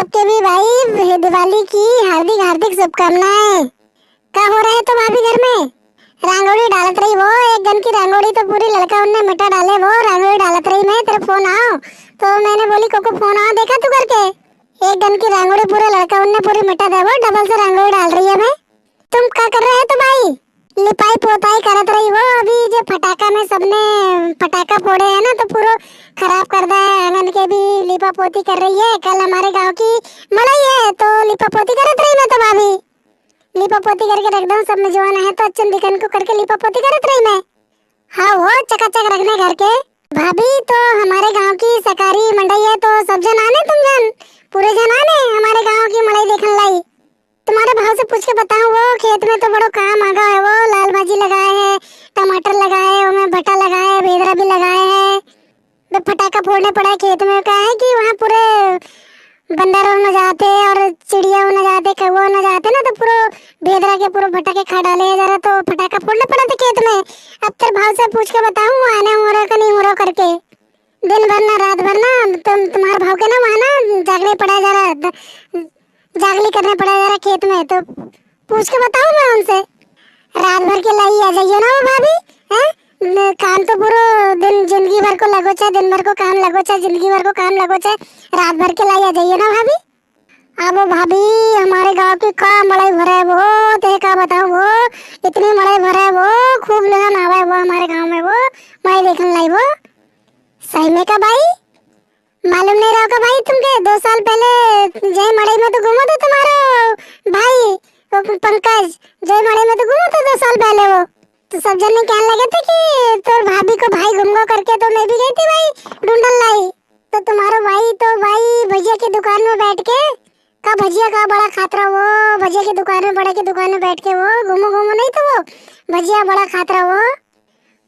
आपके भी भाई दिवाली की हार्दिक हार्दिक शुभकामनाएं। क्या हो रहा है तो भाभी घर में? रंगोली डालत रही वो, एक गन की रंगोली तो पूरी लड़का उनने मिटा डाले वो। रंगोली डालत रही मैं, तेरे फोन आओ तो मैंने बोली कोको फोन आओ, देखा तू करके एक गन की रंगोली पूरे लड़का उनने पूरी मिटा दे वो। डबल से रंगोली डाल रही है मैं। तुम क्या कर रहे हो तो भाई? लिपाई पोताई करत रही वो। अभी जो फटाका में सबने पटाखा फोड़े है ना तो पूरा खराब कर दिया है। आंगन के भी लिपा पोती कर रही है। कल हमारे गांव की मड़ई है तो लिपा पोती करत रही मैं तो भाभी। लिपा पोती करके रख दो, सब में जवान है तो अच्छन दिखन को करके लिपा पोती करत रही मैं। हाँ वो चकाचक रखने घर के। भाभी तो हमारे गांव की सरकारी मंडई है तो सब जन आने, तुम जन पूरे जन आने हमारे गांव की मड़ई देखने लाई। तुम्हारे भाव से पूछ के बताऊं, वो खेत में तो बड़ो काम आगा है वो। लाल भाजी लगाए है, टमाटर लगाए है, उनमें भट्टा लगाए है, भेदरा भी लगाए है। तो फटाका फोड़ने पड़ा खेत में। क्या है कि वहाँ पूरे बंदर न जाते और चिड़िया न जाते, कौवा न जाते ना, तो पूरा भेदरा के पूरा भट्टा के खा डाले है जरा, तो फटाका फोड़ने पड़ा था खेत में। अब तेरे भाव से पूछ के बताऊं आने हो रहा का नहीं हो रहा करके। दिन भर ना रात भर ना तुम्हारे भाव के ना वहाँ ना जागने पड़ा जरा, जागली करने पड़ा जरा खेत में। तो पूछ के बताऊं मैं उनसे। रात भर के लाई आ जाइए ना वो भाभी, हैं? काम तो पूरा दिन जिंदगी भर को लगो चाहे, दिन भर को काम लगो चाहे, जिंदगी भर को काम लगो चाहे, रात भर के लाई आ जाइए ना भाभी। अब वो भाभी हमारे गांव की का मड़ई भरा है वो, ते का बताऊं वो इतनी मड़ई भरा है वो, खूब लोग आवे वो हमारे गांव में वो मड़ई देखने लाई वो। सही में का भाई? मालूम नहीं रहा का भाई तुमके? 2 साल पहले जय मड़ई में तो घूमो तो तुम्हारा भाई वो पंकज, जय मड़ई में तो घूमो तो 2 साल पहले वो। तो सब जन कहने लगे थे कि तोर भाभी को भाई घूमो करके, तो मैं भी गई थी भाई ढूंढन लाई। तो तुम्हारा भाई तो भाई भजिया की दुकान में बैठ के का भजिया का बड़ा खातरा वो, भजिया की दुकान में बड़ा की दुकान में बैठ के वो घूमो घूमो नहीं तो वो भजिया बड़ा खातरा वो।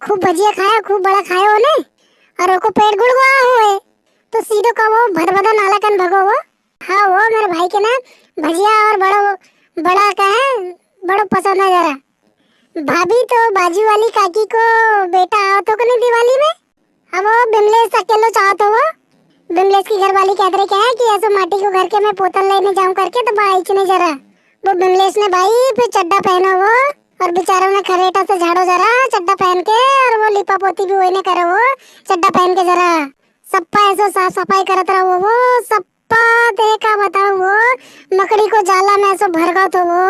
खूब भजिया खाया, खूब बड़ा खाया वो ने, और वो को पेट गुड़गुआ हुए तो सीधो का वो भदभदा नाला कन भगो वो। हाँ वो मेरे भाई के ना भजिया और बड़ा का है बड़ा पसंद है जरा। भाभी तो बाजू वाली काकी को बेटा आओ तो नहीं दिवाली में। अब वो बिमलेश अकेलो चाहत हो वो। बिमलेश की घरवाली कह रही क्या है कि ऐसे माटी को घर के मैं पोतन लेने जाऊं करके, तो भाई ने जरा वो बिमलेश ने भाई फिर चड्डा पहनो वो, और बेचारों ने खरेटा से झाड़ो जरा चड्डा पहन के, और वो लिपा पोती भी वही ने करो वो चड्डा पहन के जरा सप्पा ऐसे साफ सफाई करत रहो वो। सप्पा देखा बताओ वो मकड़ी को जाला में ऐसे भर गो तो वो।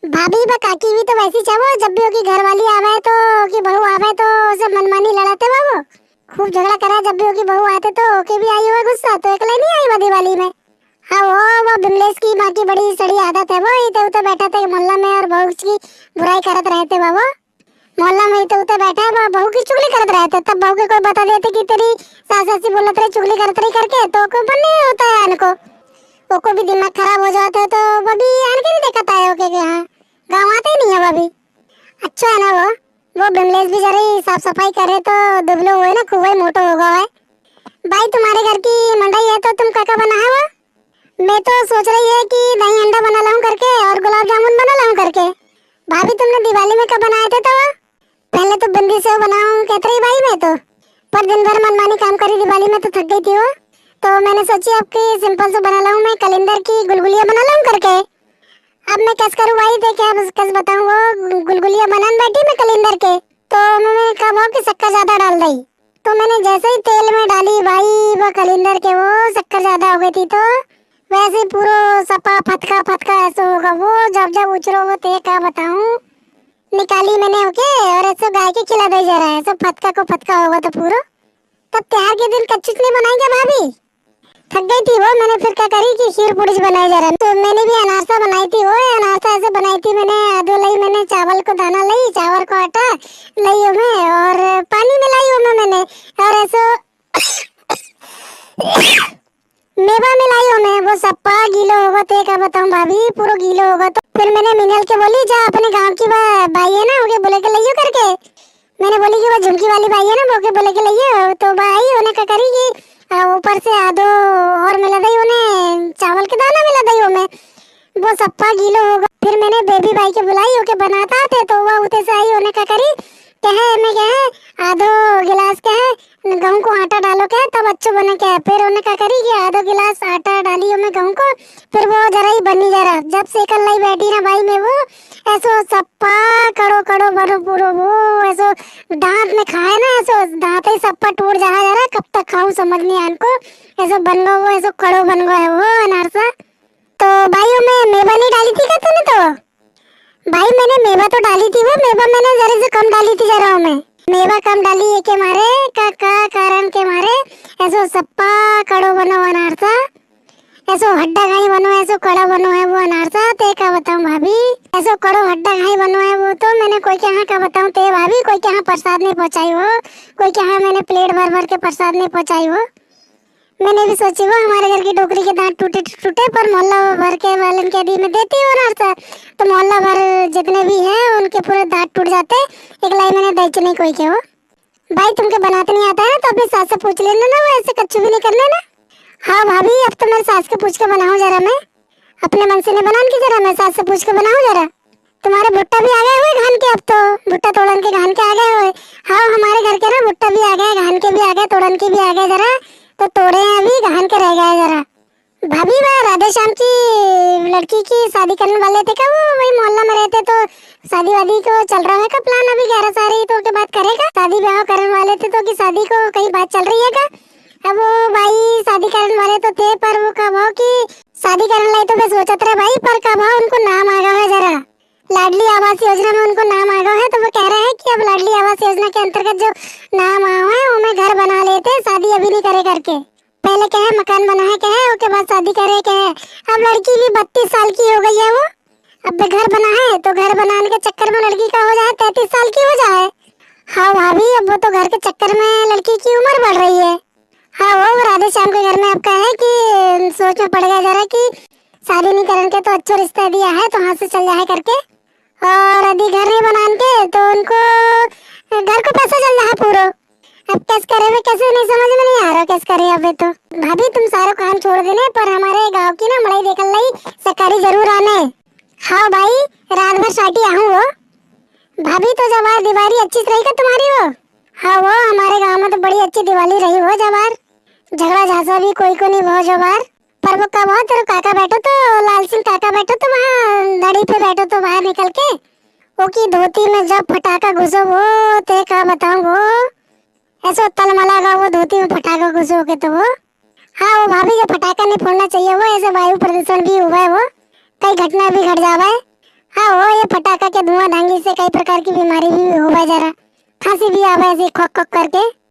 भाभी बा काकी भी तो वैसी चाहो, जब भी होगी घरवाली आवे तो कि बहू आवे तो उसे मनमानी लड़ाते वो खूब झगड़ा करा। जब भी होगी बहू आते तो ओके भी आई हुआ गुस्सा, तो एकला नहीं आई वो दिवाली में। हाँ वो बिमलेश की माँ की बड़ी सड़ी आदत है वो, इते उते बैठा था मोहल्ला में और बहू की बुराई करत रहते वो। मोहल्ला में इते उते बैठा है, बहू की चुगली करत रहते, तब बहू के कोई बता देते कि तेरी सास ऐसी बोलत रही चुगली करत रही करके, तो को पर नहीं होता है इनको, वो भी दिमाग खराब हो जाता है। तो वो भी आन के नहीं देखता है ओके के हाँ गाँव आते ही नहीं है वो भी। अच्छा है ना वो बिमलेश भी जरा साफ सफाई करे तो दुबलो हुए ना खूब मोटो होगा है। भाई तुम्हारे घर की मंडई है तो तुम क्या बना है वो? मैं तो सोच रही है कि दही अंडा बना लाऊं करके और गुलाब जामुन बना लाऊं करके। भाभी तुमने दिवाली में कब बनाए थे? तो पहले तो बंदी से बनाऊं कहते रही भाई मैं तो, पर दिन भर मनमानी काम करी दिवाली में तो थक गई थी वो। तो मैंने सोची अब की सिंपल से बना लाऊं मैं, कलिंदर की गुलगुलिया बना लाऊं करके। अब मैं कैसे करूं भाई? देख क्या कैसे बताऊं, वो गुलगुलिया बनाने बैठी मैं कलिंदर के, तो मैंने कहा कि शक्कर ज्यादा डाल दी। तो मैंने जैसे ही तेल में डाली भाई वो कलिंदर के वो शक्कर ज्यादा हो गई थी, तो वैसे पूरा सपा फटका फटका ऐसे होगा वो। जब जब उछरो वो ते क्या बताऊं, निकाली मैंने ओके और ऐसे गाय के खिला दे जा रहा है, सब फटका को फटका होगा तो पूरा। तब त्योहार के दिन कच्ची नहीं बनाएंगे भाभी, थक गई थी वो। मैंने फिर क्या करी कि खीर पूड़ी बनाई जा रहा, तो मैंने भी अनारसा बनाई थी वो। अनारसा ऐसे बनाई थी मैंने, आधो लाई मैंने चावल को दाना लाई, चावल को आटा लाई मैं और पानी मिलाई हूँ मैंने, और ऐसे मेवा मिलाई हूँ मैं। वो सप्पा गीलो होगा तो क्या बताऊँ भाभी, पूरा गीलो होगा। तो फिर मैंने मिनल के बोली जा अपने गाँव की भाई है ना ओके बोले के लाइयो करके। मैंने बोली कि वो झुमकी वाली भाई है ना वो के बोले के लाइयो, तो भाई उन्हें क्या करी कि ऊपर से आधो और मिला दी उन्हें चावल के दाना मिला दी मैं, वो सप्पा गीलो होगा। फिर मैंने बेबी भाई के बुलाई ओके बनाता थे, तो वो उते से आई उन्हें क्या करी कहे मैं कहे आधो गिलास कहे गेहूं को आटा डालो के तब अच्छो बने क्या है। फिर उन्हें क्या करी कि आधो गिलास आटा डाली में गेहूं को, फिर वो जरा ही बनी जरा जब सेकल लाई बैठी ना भाई में वो ऐसो सप्पा कड़ो कड़ो बनो पूरो वो ऐसो दांत में खाए ना ऐसो दांत ही सप्पा टूट जा जरा कब तक खाऊं समझ नहीं आन को। ऐसो बन गो वो ऐसो कड़ो बन गो है वो अनारसा। तो भाई में मेवा नहीं डाली थी क्या तूने? तो भाई मैंने मेवा तो डाली थी, वो मेवा मैंने जरा से कम डाली थी जरा में मेवा कम डाली है के मारे का कारण के मारे ऐसो सप्पा कड़ो बनो अनारसा ऐसो हड्डा घाई बनो ऐसो कड़ा बनो है वो अनारसा। ते का बताऊं भाभी ऐसो कड़ो हड्डा घाई बनो है वो। तो मैंने कोई के यहाँ का बताऊं ते भाभी कोई के यहाँ प्रसाद नहीं पहुंचाई हो, कोई के यहाँ मैंने प्लेट भर भर के प्रसाद नहीं पहुंचाई हो। मैंने भी सोची वो हमारे घर की टोकरी के दांत टूटे टूटे पर मोहल्ला भर के वालन के दी में देती हो अनारसा, तो मोहल्ला भर जितने भी हैं उनके पूरे दांत टूट जाते। एक लाई मैंने दही नहीं कोई के हो। भाई तुमके बनाते नहीं आता है तो अपनी सास से पूछ लेना ना, वो ऐसे कच्चू भी नहीं करना ना। हाँ भाभी अब तो मेरे सास के पूछ के बनाऊं जरा, मैं अपने मन से नहीं बनान की जरा, मैं सास से पूछ के बनाऊं जरा। तुम्हारे भुट्टा भी आ गए हुए घान के, अब तो भुट्टा तोड़न के घान के आ गए हुए। हाँ हमारे घर के ना भुट्टा भी आ गए, घान के भी आ गए, तोड़न के भी आ गए जरा, तो तोड़े हैं अभी, घान के रह गए जरा। भाभी वह राधे श्याम की लड़की की शादी करने वाले थे क्या? वो वही मोहल्ला में रहते, तो शादी वादी को चल रहा है का प्लान अभी 11 साल तो के बाद करेगा? शादी ब्याह करने वाले थे तो कि शादी को कहीं बात चल रही है का? अब वो भाई शादी करने वाले तो थे पर वो कब हो कि शादी करने लाई तो मैं सोचत रहे भाई, पर कब हो उनको नाम आ गया है जरा लाडली आवास योजना में उनको नाम आ गया है, तो वो कह रहे हैं कि अब लाडली आवास योजना के अंतर्गत जो नाम आया है उनमें घर बना लेते, शादी अभी नहीं करे करके। पहले क्या है मकान बना है क्या है, उसके बाद शादी करे क्या है। अब लड़की भी 32 साल की हो गई है वो, अब घर बना है तो घर बनाने के चक्कर में लड़की का हो जाए 33 साल की हो जाए। हाँ भाभी अब वो तो घर के चक्कर में लड़की की उम्र बढ़ रही है। हाँ वो राधे श्याम के घर में अब क्या है कि सोच में पड़ गया जरा कि शादी नहीं करेंगे तो अच्छा रिश्ता दिया है तो हाथ से चल जाए करके, और यदि घर नहीं बनाएंगे तो उनको घर को पैसा चल जाए पूरा। अब कैसे करे वे, कैसे नहीं समझ में नहीं आ रहा कैसे करे अब। तो भाभी तुम सारा काम छोड़ देने पर हमारे गांव की ना मड़ई देखल लाई सरकारी जरूर आने। हाँ भाई रात भर साटी आहूं वो। भाभी तो जवार दिवाली अच्छी रही का तुम्हारी वो? हाँ वो हमारे गांव में तो बड़ी अच्छी दिवाली रही वो जवार, झगड़ा झांसा भी कोई को नहीं वो जवार। पर वो कब हो तेरे काका बैठो तो लाल सिंह काका बैठो तो वहाँ दड़ी पे बैठो तो बाहर निकल के वो की धोती में जब फटाका घुसो वो ते का बताऊं वो ऐसा तलमला का वो धोती में फटाका घुसो के तो वो। हाँ वो भाभी जो फटाका नहीं फोड़ना चाहिए वो, ऐसे वायु प्रदूषण भी हुआ है वो, कई घटना भी घट जावा है। हाँ वो ये फटाका के धुआं धांगी से कई प्रकार की बीमारी भी हुआ जरा, खांसी भी आवा ऐसे खोक खोक करके।